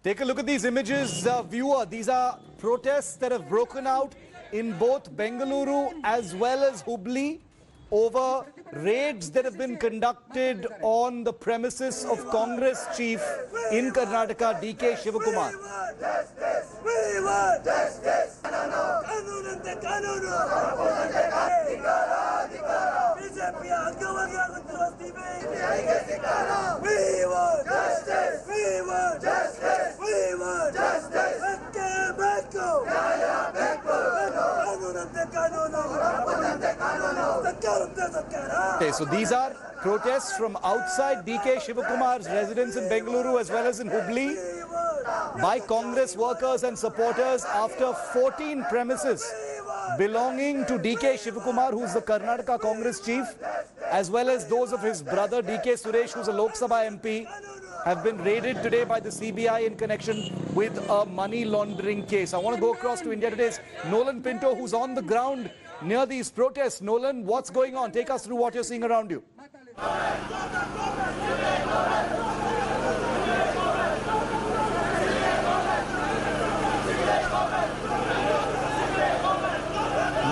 Take a look at these images, viewer. These are protests that have broken out in both Bengaluru as well as Hubli over raids that have been conducted on the premises of Congress chief in Karnataka, DK Shivakumar. We want justice. Okay, so these are protests from outside DK Shivakumar's residence in Bengaluru as well as in Hubli by Congress workers and supporters after 14 premises belonging to DK Shivakumar, who's the Karnataka Congress chief, as well as those of his brother DK Suresh, who's a Lok Sabha MP, have been raided today by the CBI in connection with a money laundering case. I want to go across to India Today's Nolan Pinto, who's on the ground near these protests. Nolan, what's going on? Take us through what you're seeing around you.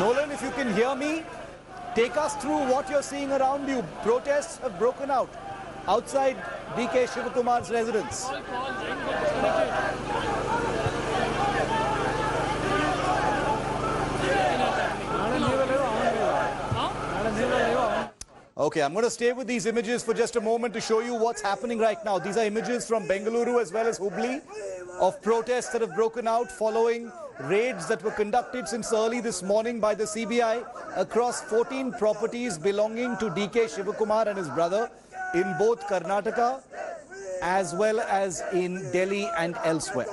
Nolan, if you can hear me, take us through what you're seeing around you. Protests have broken out outside DK Shivakumar's residence. Okay, I'm going to stay with these images for just a moment to show you what's happening right now. These are images from Bengaluru as well as Hubli of protests that have broken out following raids that were conducted since early this morning by the CBI across 14 properties belonging to DK Shivakumar and his brother in both Karnataka as well as in Delhi and elsewhere.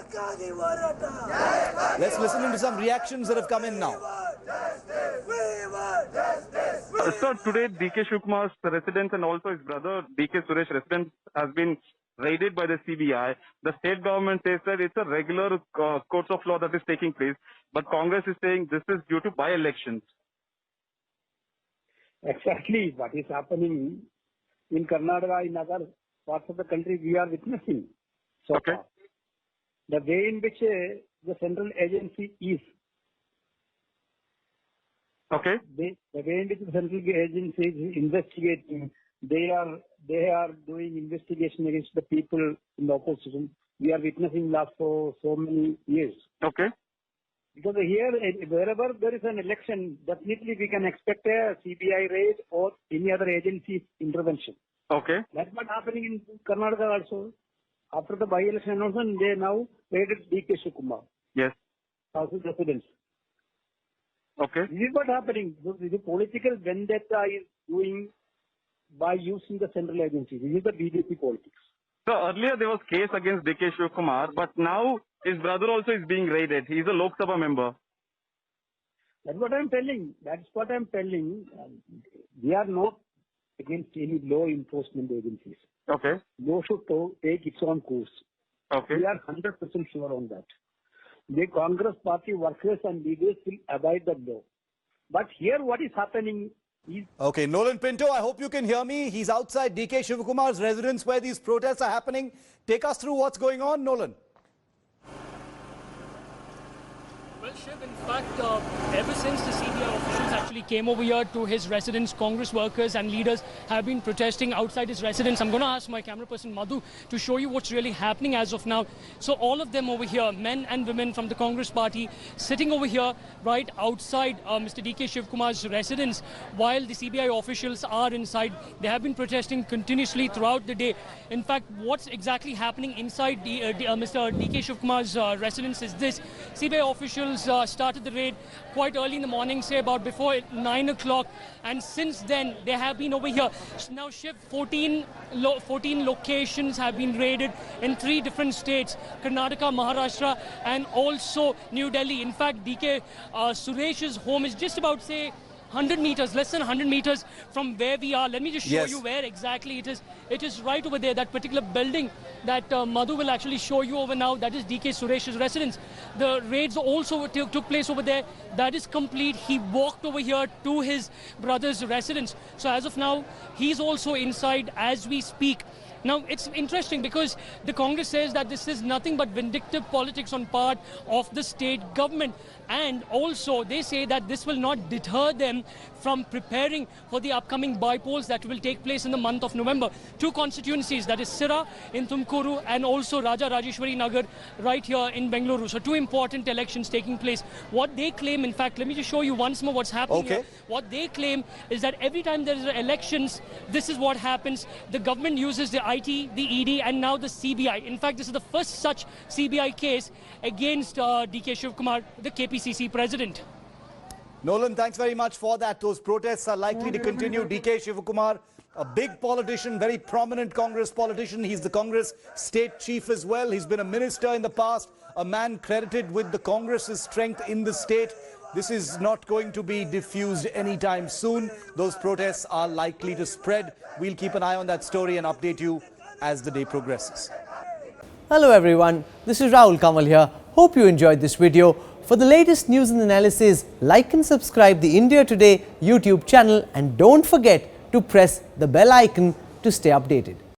Let's listen to some reactions that have come in now. Sir, today DK Shivakumar's residence and also his brother DK Suresh residence has been raided by the CBI. The state government says that it's a regular course of law that is taking place, but Congress is saying this is due to by-elections. Exactly what is happening in Karnataka, in other parts of the country, we are witnessing. So Okay. far. The way in which the central agency is, Okay. the way in which the central agency is investigating, they are doing investigation against the people in the opposition. We are witnessing last for so many years. Okay. Because here, wherever there is an election, definitely we can expect a CBI raid or any other agency's intervention. Okay. That's what happening in Karnataka also. After the by-election announcement, they now raided DK Shivakumar, Yes. his residence. Okay. This is what happening. The political vendetta is doing by using the central agency. This is the BJP politics. So earlier there was case against DK Shivakumar, but now his brother also is being raided. He is a Lok Sabha member. That's what I'm telling. We are not against any law enforcement agencies. Okay. Law should take its own course. Okay. We are 100% sure on that. The Congress party workers and leaders will abide the law. But here what is happening is... Okay, Nolan Pinto, I hope you can hear me. He's outside DK Shivakumar's residence where these protests are happening. Take us through what's going on, Nolan. Well, Shiv, in fact, ever since the CBI officials actually came over here to his residence, Congress workers and leaders have been protesting outside his residence. I'm going to ask my camera person Madhu to show you what's really happening as of now. So all of them over here, men and women from the Congress party, sitting over here right outside Mr. DK Shivakumar's residence, while the CBI officials are inside. They have been protesting continuously throughout the day. In fact, what's exactly happening inside Mr. DK Shivakumar's residence is this. CBI officials started the raid quite early in the morning, say about before 9 o'clock, and since then they have been over here. Now, Shiv, 14 locations have been raided in 3 different states, Karnataka, Maharashtra and also New Delhi. In fact, DK Suresh's home is just about, say, 100 meters, less than 100 meters from where we are. Let me just show you where exactly it is. It is right over there, that particular building that Madhu will actually show you over now. That is DK Suresh's residence. The raids also took place over there. That is complete. He walked over here to his brother's residence. So as of now, he's also inside as we speak. Now, it's interesting because the Congress says that this is nothing but vindictive politics on part of the state government. And also, they say that this will not deter them from preparing for the upcoming by-polls that will take place in the month of November. 2 constituencies, that is Sira in Tumkuru and also Raja Rajeshwari Nagar right here in Bengaluru. So 2 important elections taking place. What they claim, in fact, let me just show you once more what's happening here. What they claim is that every time there is elections, this is what happens. The government uses the IT, the ED and now the CBI. In fact, this is the first such CBI case against DK Shivkumar, the KPCC president. Nolan, thanks very much for that. Those protests are likely to continue. DK Shivkumar, a big politician, very prominent Congress politician. He's the Congress state chief as well. He's been a minister in the past, a man credited with the Congress's strength in the state. This is not going to be diffused anytime soon. Those protests are likely to spread. We'll keep an eye on that story and update you as the day progresses. Hello everyone, this is Rahul Kamal here. Hope you enjoyed this video. For the latest news and analysis, like and subscribe the India Today YouTube channel and don't forget to press the bell icon to stay updated.